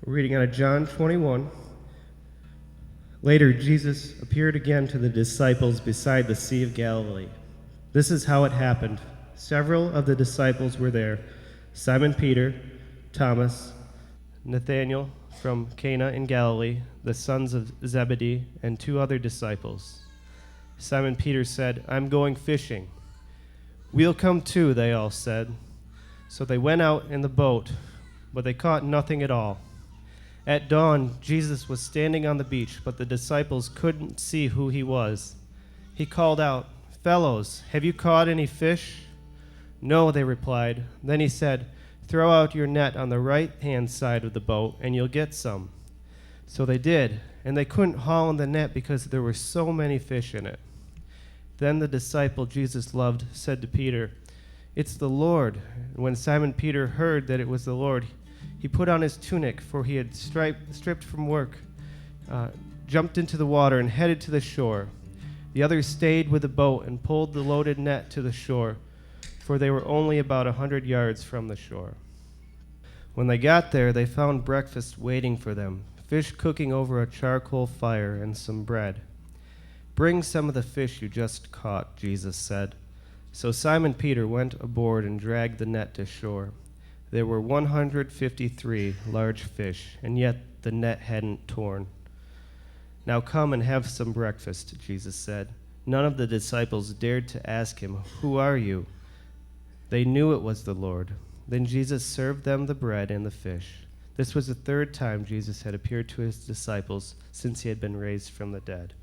Reading out of John 21. Later, Jesus appeared again to the disciples beside the Sea of Galilee. This is how it happened. Several of the disciples were there: Simon Peter, Thomas, Nathanael from Cana in Galilee, the sons of Zebedee, and two other disciples. Simon Peter said, "I'm going fishing." "We'll come too," they all said. So they went out in the boat, but they caught nothing at all. At dawn, Jesus was standing on the beach, but the disciples couldn't see who he was. He called out, "Fellows, have you caught any fish?" "No," they replied. Then he said, "Throw out your net on the right-hand side of the boat, and you'll get some." So they did, and they couldn't haul in the net because there were so many fish in it. Then the disciple Jesus loved said to Peter, "It's the Lord." And when Simon Peter heard that it was the Lord, he put on his tunic, for he had stripped from work, jumped into the water, and headed to the shore. The others stayed with the boat and pulled the loaded net to the shore, for they were only about 100 yards from the shore. When they got there, they found breakfast waiting for them, fish cooking over a charcoal fire and some bread. "Bring some of the fish you just caught," Jesus said. So Simon Peter went aboard and dragged the net to shore. There were 153 large fish, and yet the net hadn't torn. "Now come and have some breakfast," Jesus said. None of the disciples dared to ask him, "Who are you?" They knew it was the Lord. Then Jesus served them the bread and the fish. This was the third time Jesus had appeared to his disciples since he had been raised from the dead.